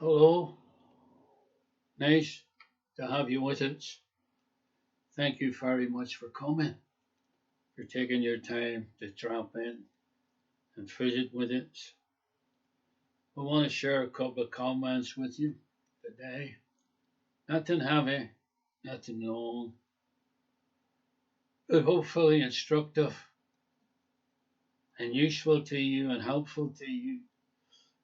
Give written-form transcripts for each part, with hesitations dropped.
Hello, nice to have you with us. Thank you very much for coming, for taking your time to drop in and visit with us. I want to share a couple of comments with you today. Nothing heavy, nothing long, but hopefully instructive and useful to you and helpful to you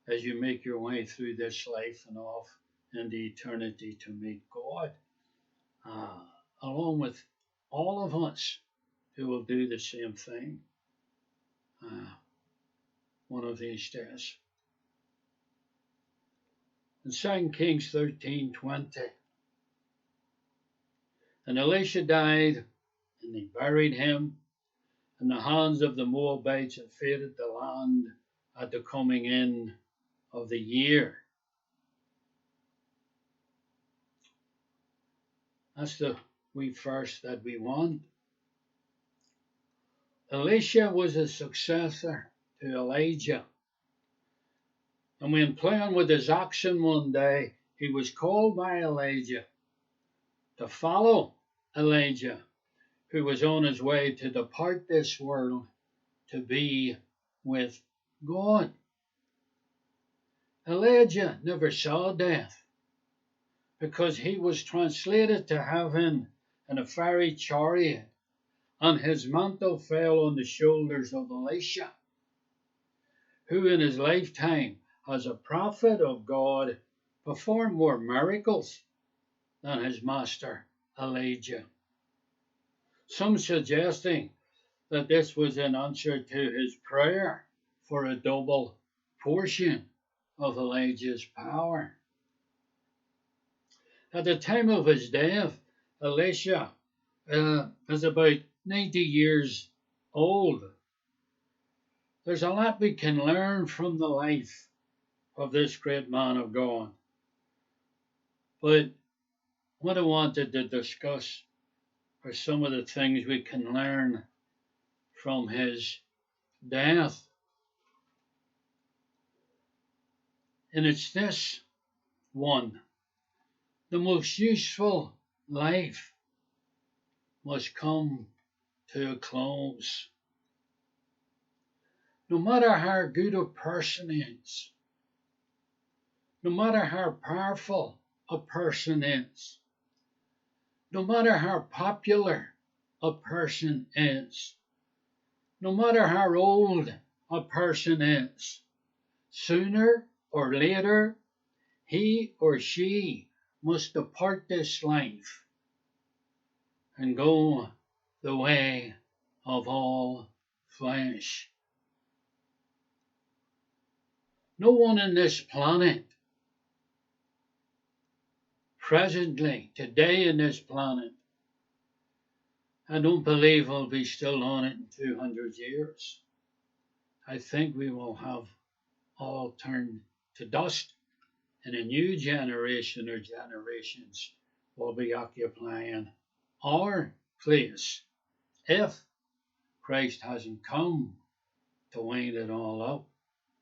as you make your way through this life and off into eternity to meet God, uh, along with all of us who will do the same thing uh, one of these days. In 2Kings 13:20, and Elisha died, and they buried him, and the hands of the Moabites invaded the land at the coming in of the year. That's the wee verse that we want. Elisha was a successor to Elijah. And when playing with his oxen one day, he was called by Elijah to follow Elijah, who was on his way to depart this world to be with God. Elijah never saw death because he was translated to heaven in a fiery chariot, and his mantle fell on the shoulders of Elisha, who in his lifetime, as a prophet of God, performed more miracles than his master Elijah. Some suggesting that this was an answer to his prayer for a double portion of Elijah's power. At the time of his death, Elisha was about 90 years old. There's a lot we can learn from the life of this great man of God. But what I wanted to discuss are some of the things we can learn from his death. And it's this one: the most useful life must come to a close. No matter how good a person is, no matter how powerful a person is, no matter how popular a person is, no matter how old a person is, sooner or later he or she must depart this life and go the way of all flesh. No one on this planet, presently, today in this planet, I don't believe will be still on it in 200 years. I think we will have all turned to dust, and a new generation or generations will be occupying our place if Christ hasn't come to wind it all up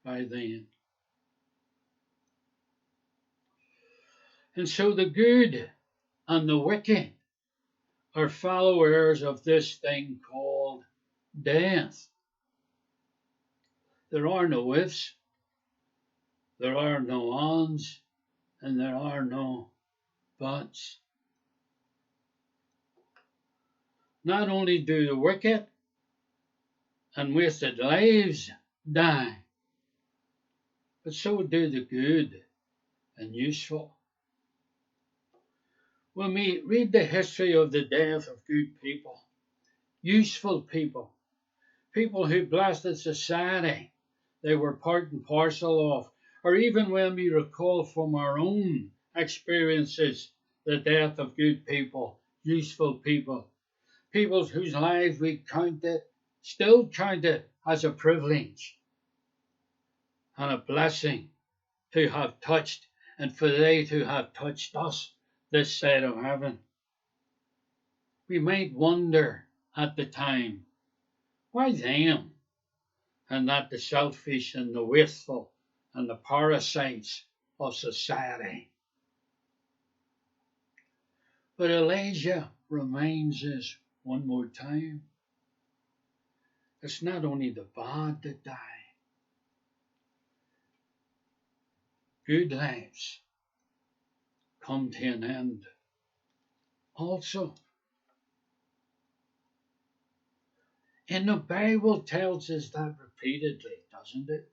by then. And so the good and the wicked are followers of this thing called death. There are no ifs, there are no ands, and there are no buts. Not only do the wicked and wasted lives die, but so do the good and useful. When we read the history of the death of good people, useful people, people who blessed society, they were part and parcel of, or even when we recall from our own experiences the death of good people, useful people, people whose lives we still counted as a privilege and a blessing to have touched, and for they to have touched us this side of heaven. We might wonder at the time, why them and not the selfish and the wasteful and the parasites of society. But Elijah reminds us one more time, it's not only the bad that die, good lives come to an end also. And the Bible tells us that repeatedly, doesn't it?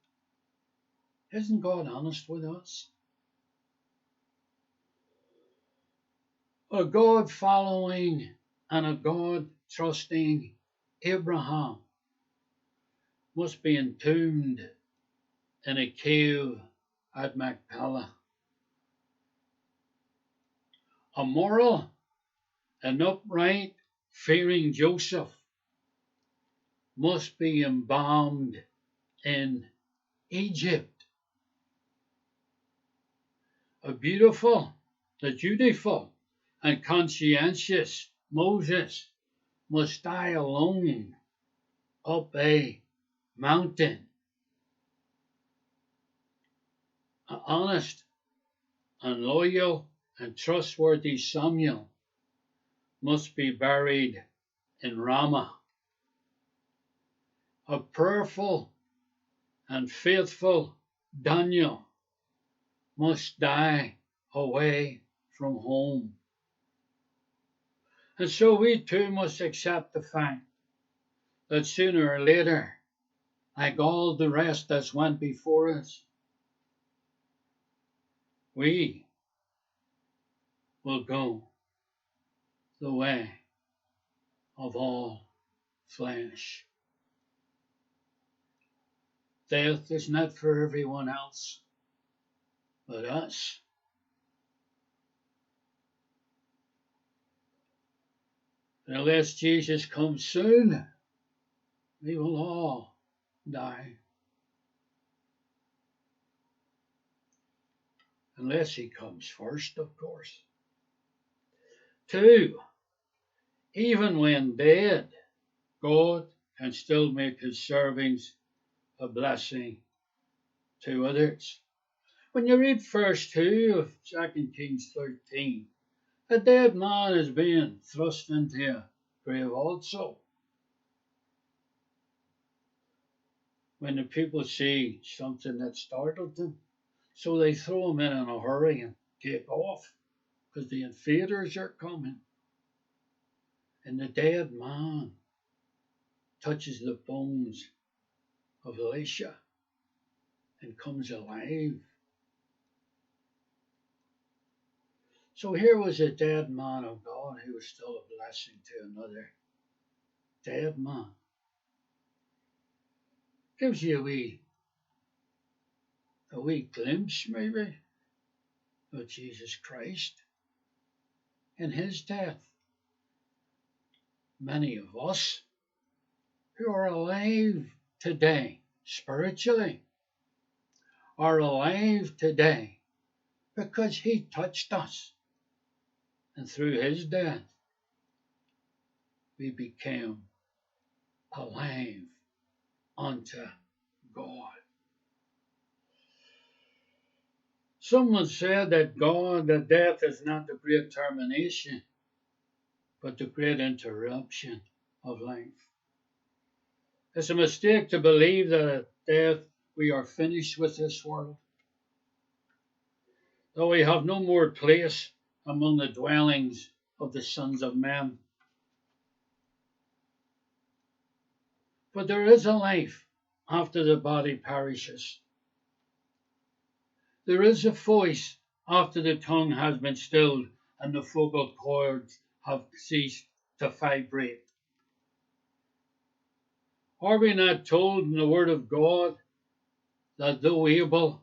Isn't God honest with us? A God following and a God trusting Abraham must be entombed in a cave at Machpelah. A moral and upright, fearing Joseph must be embalmed in Egypt. A beautiful, the dutiful, and conscientious Moses must die alone up a mountain. An honest and loyal and trustworthy Samuel must be buried in Ramah. A prayerful and faithful Daniel must die away from home. And so we too must accept the fact that sooner or later, like all the rest that's went before us, we will go the way of all flesh. Death is not for everyone else but us. Unless Jesus comes soon, we will all die. Unless he comes first, of course. 2, even when dead, God can still make his servants a blessing to others. When you read verse 2 of 2Kings 13, a dead man is being thrust into a grave also. When the people see something that startled them, so they throw him in a hurry and take off because the invaders are coming. And the dead man touches the bones of Elisha and comes alive. So here was a dead man of God who was still a blessing to another dead man. Gives you a wee glimpse maybe of Jesus Christ and his death. Many of us who are alive today spiritually are alive today because he touched us, and through his death we became alive unto God. Someone said that death is not the great termination, but the great interruption of life. It's a mistake to believe that at death we are finished with this world, though we have no more place among the dwellings of the sons of men. But there is a life after the body perishes. There is a voice after the tongue has been stilled and the vocal cords have ceased to vibrate. Are we not told in the Word of God that though Abel,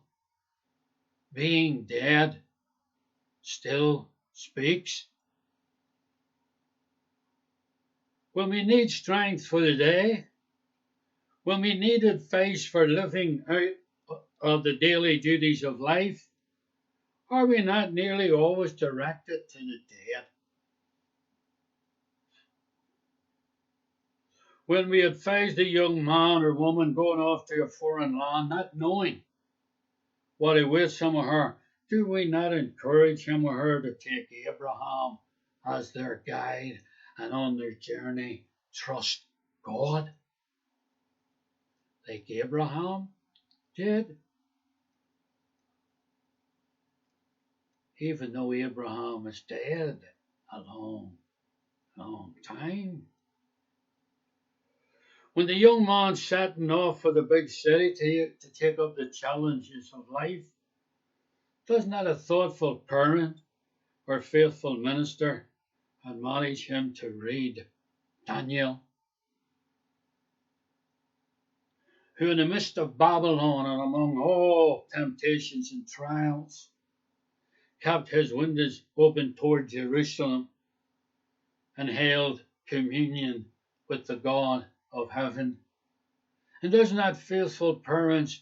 being dead, still speaks? When we need strength for the day, when we need advice for living out of the daily duties of life, are we not nearly always directed to the dead? When we advise the young man or woman going off to a foreign land, not knowing what awaits him or her, Do we not encourage him or her to take Abraham as their guide and on their journey trust God like Abraham did? Even though Abraham is dead a long, long time. When the young man setting off for the big city to take up the challenges of life, does not a thoughtful parent or faithful minister admonish him to read Daniel, who in the midst of Babylon and among all temptations and trials, kept his windows open toward Jerusalem and held communion with the God of heaven? And does not faithful parents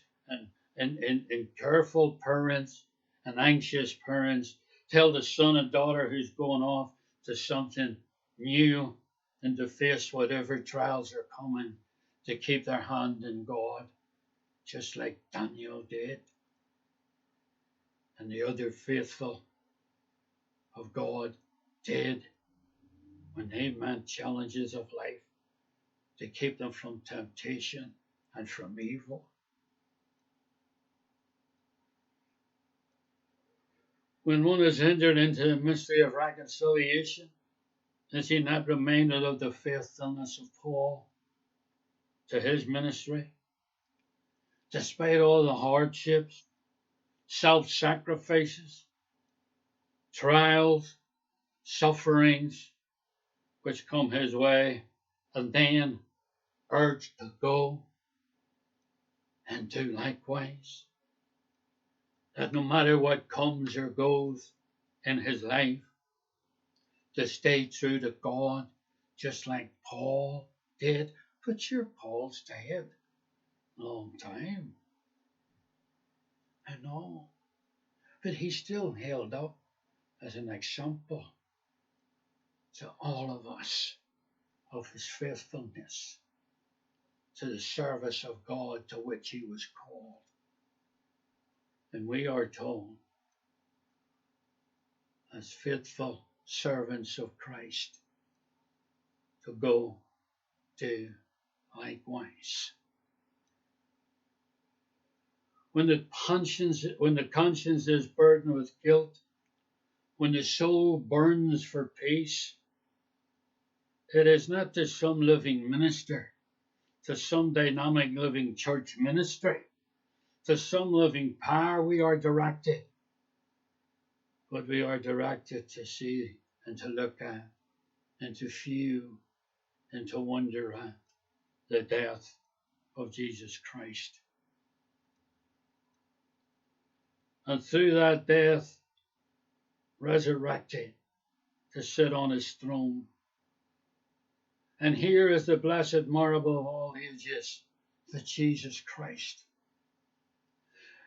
and careful parents and anxious parents tell the son and daughter who's going off to something new and to face whatever trials are coming to keep their hand in God, just like Daniel did and the other faithful of God did when they met challenges of life, to keep them from temptation and from evil? When one is entered into the mystery of reconciliation, is he not reminded of the faithfulness of Paul to his ministry? Despite all the hardships, self-sacrifices, trials, sufferings which come his way, and then urged to go and do likewise. That no matter what comes or goes in his life, to stay true to God, just like Paul did. But sure, Paul's dead a long time, I know, but he's still held up as an example to all of us of his faithfulness to the service of God to which he was called. And we are told, as faithful servants of Christ, to go do likewise. When the conscience is burdened with guilt, when the soul burns for peace, it is not to some living minister, to some dynamic living church ministry, to some living power we are directed, but we are directed to see and to look at and to view and to wonder at the death of Jesus Christ. And through that death, resurrected to sit on his throne. And here is the blessed marvel of all ages, the Jesus Christ.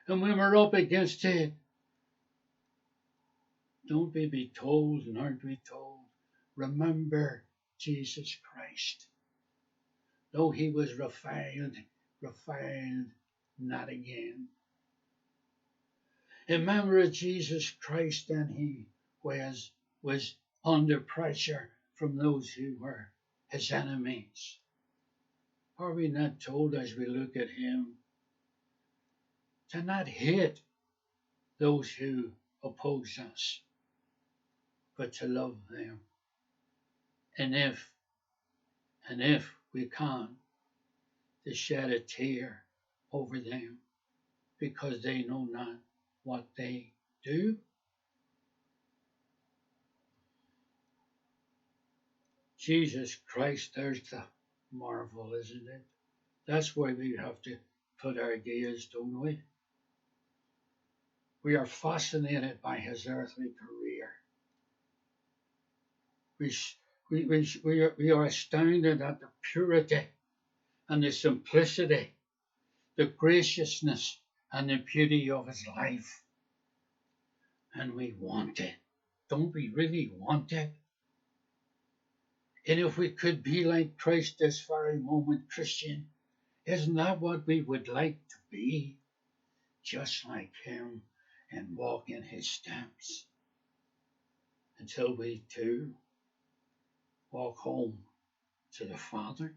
And when we're up against it, don't we be told, and aren't we told, remember Jesus Christ. Though he was reviled not again. Remember Jesus Christ, and he was under pressure from those who were his enemies. Are we not told as we look at him to not hate those who oppose us, but to love them? And if we can, to shed a tear over them, because they know not what they do. Jesus Christ, there's the marvel, isn't it? That's why we have to put our gaze, don't we? We are fascinated by his earthly career. We are astounded at the purity and the simplicity, the graciousness and the beauty of his life. And we want it. Don't we really want it? And if we could be like Christ this very moment, Christian, isn't that what we would like to be? Just like him. and walk in his steps until we too walk home to the Father.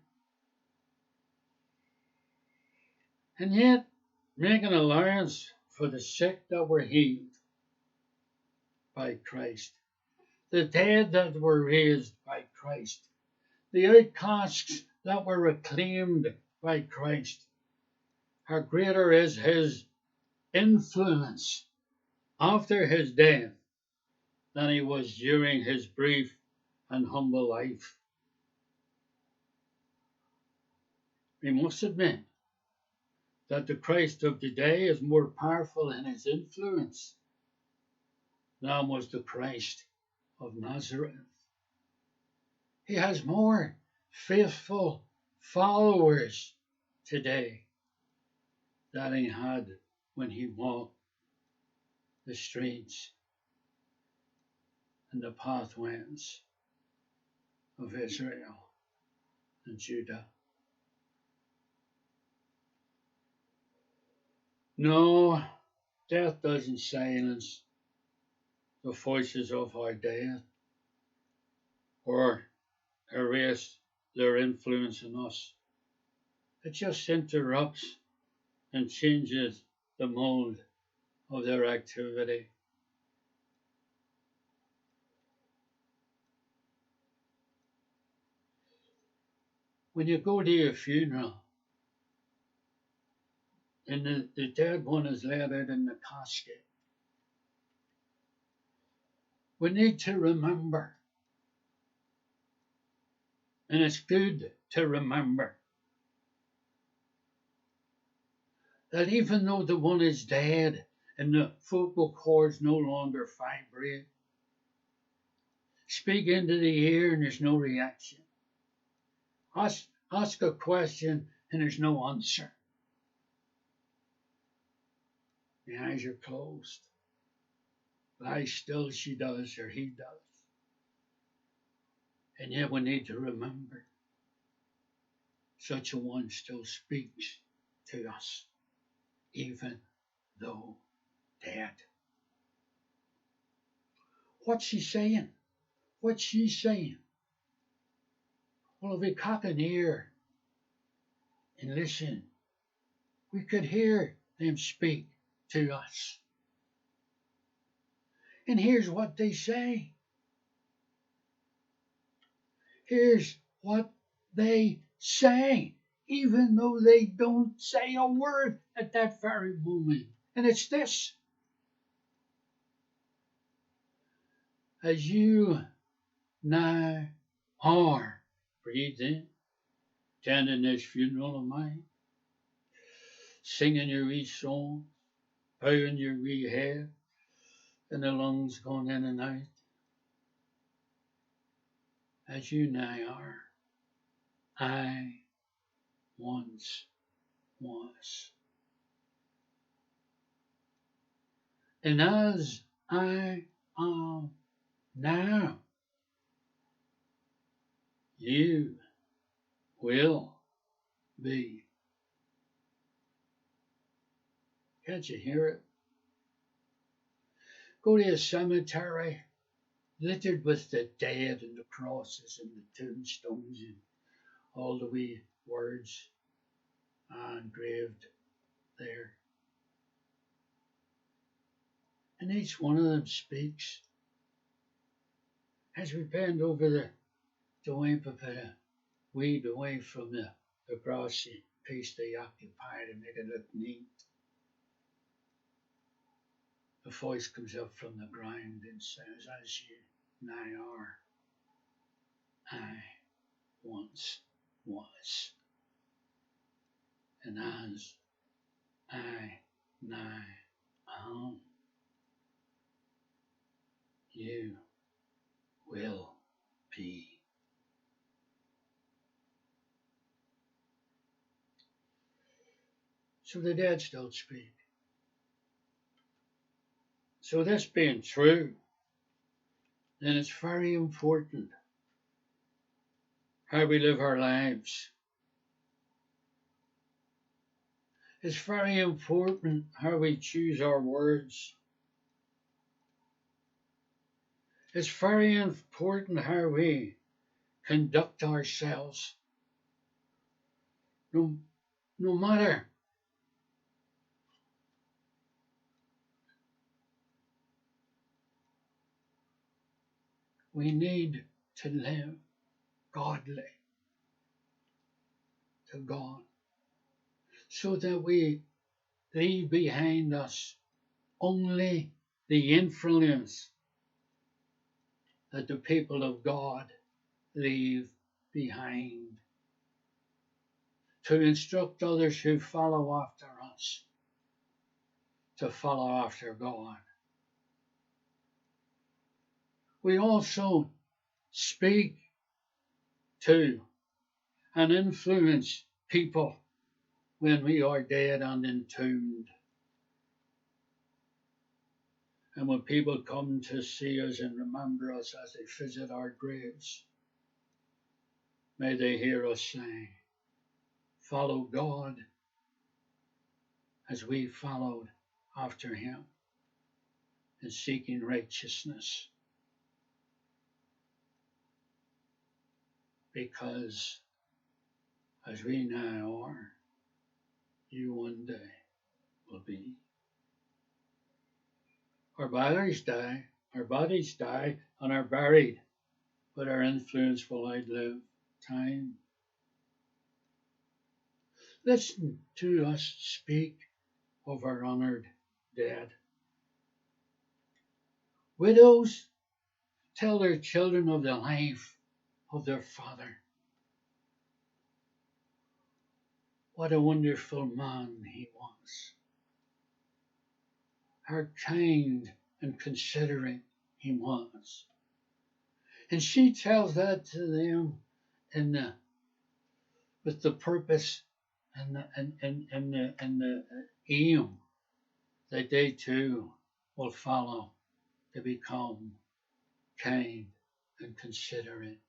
And yet, making allowance for the sick that were healed by Christ, the dead that were raised by Christ, the outcasts that were reclaimed by Christ. How greater is his influence after his death than he was during his brief and humble life. We must admit that the Christ of today is more powerful in his influence than was the Christ of Nazareth. He has more faithful followers today than he had when he walked the streets and the pathways of Israel and Judah. No, death doesn't silence the voices of our dead or erase their influence on us. It just interrupts and changes the mode of their activity. When you go to a funeral and the dead one is laid out in the casket, we need to remember, and it's good to remember, that even though the one is dead and the vocal cords no longer vibrate, speak into the ear and there's no reaction. Ask a question and there's no answer. The eyes are closed. Lie still, she does, or he does. And yet we need to remember, such a one still speaks to us, even though dead. What's he saying? What's she saying? Well, if we cock an ear and listen, we could hear them speak to us. And here's what they say. Here's what they say, even though they don't say a word at that very moment. And it's this: as you now are, breathe in, attending this funeral of mine, singing your wee song, bowing your wee head, and the lungs going in and out, as you now are, I once was. And as I am now, you will be. Can't you hear it? Go to a cemetery littered with the dead and the crosses and the tombstones and all the wee words engraved there. And each one of them speaks. As we bend over to wipe a bit of weed away from the grassy piece they occupy to make it look neat, a voice comes up from the ground and says, as you now are, I once was. And as I now am, you will be. So the dead still speak. So this being true, then it's very important how we live our lives. It's very important how we choose our words. It's very important how we conduct ourselves, no, no matter we need to live godly to God so that we leave behind us only the influence that the people of God leave behind, to instruct others who follow after us to follow after God. We also speak to and influence people when we are dead and entombed. And when people come to see us and remember us as they visit our graves, may they hear us say, follow God as we followed after him in seeking righteousness, because as we now are, you one day will be. Our bodies die and are buried, but our influence will outlive time. Listen to us speak of our honored dead. Widows tell their children of the life of their father. What a wonderful man he was. How kind and considerate he was. And she tells that to them with the purpose and the aim that they too will follow to become kind and considerate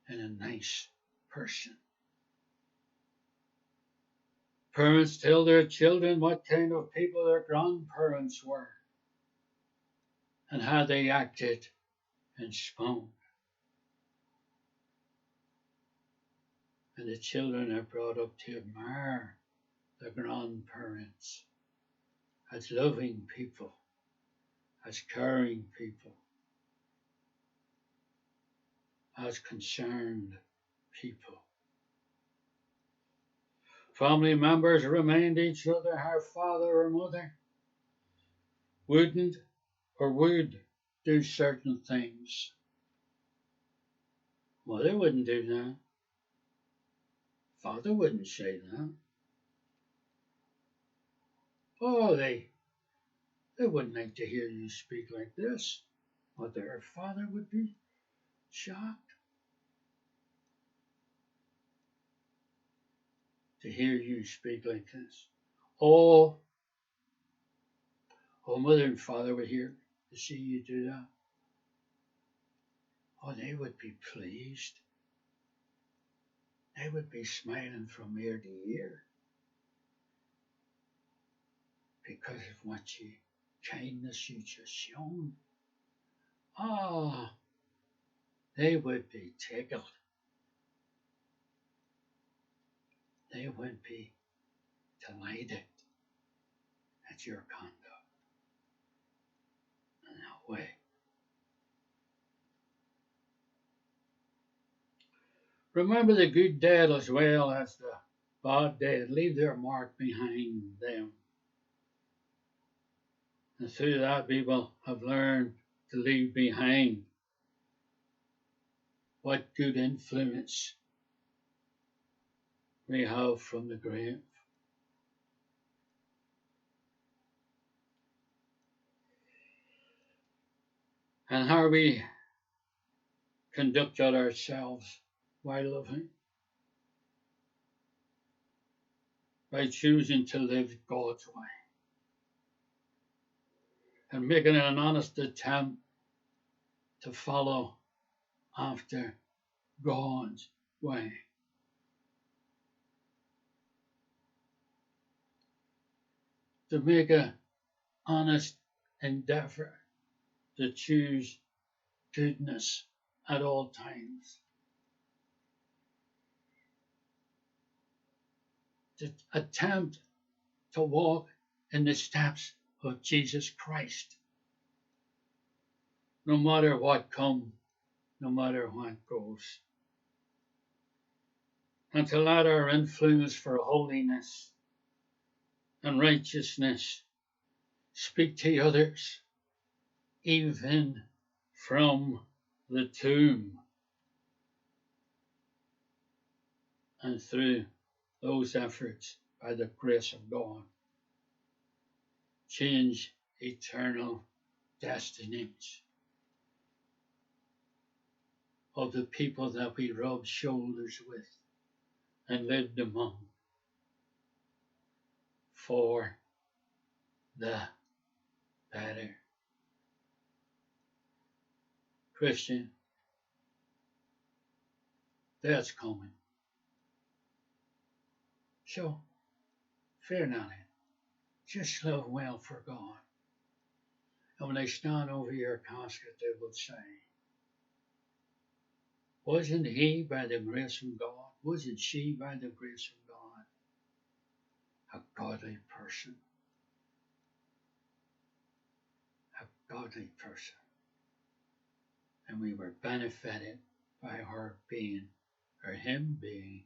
and a nice person. Parents tell their children what kind of people their grandparents were and how they acted and spoke. And the children are brought up to admire their grandparents as loving people, as caring people, as concerned people. Family members remind each other how father or mother wouldn't or would do certain things. Mother wouldn't do that. Father wouldn't say that. Oh, they wouldn't like to hear you speak like this. Mother or father would be shocked to hear you speak like this. Oh, mother and father would hear to see you do that. Oh, they would be pleased. They would be smiling from ear to ear because of what kindness you just shown. Ah, they would be tickled. They would be delighted at your conduct in that way. Remember the good dead as well as the bad dead. Leave their mark behind them. And through that, people have learned to leave behind what good influence we have from the grave. And how we conducted ourselves while living, by choosing to live God's way and making an honest attempt to follow after God's way. To make an honest endeavor to choose goodness at all times, to attempt to walk in the steps of Jesus Christ, no matter what comes, no matter what goes, and to let our influence for holiness and righteousness speak to others, even from the tomb, and through those efforts, by the grace of God, change eternal destinies of the people that we rub shoulders with and lived among for the better. Christian, death's coming. So, fear not it. Just live well for God. And when they stand over your casket, they will say, wasn't he by the grace of God? Wasn't she by the grace of God a godly person? A godly person. And we were benefited by her being, or him being,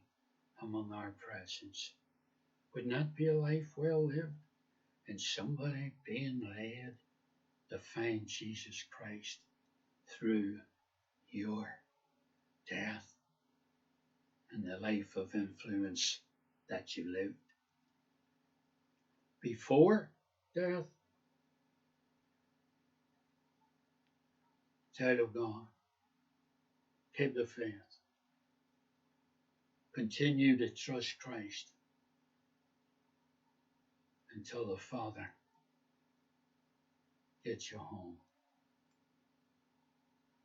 among our presence. Would that be a life well lived? And somebody being led to find Jesus Christ through your death and the life of influence that you lived before death. Child of God, keep the faith. Continue to trust Christ until the Father gets you home.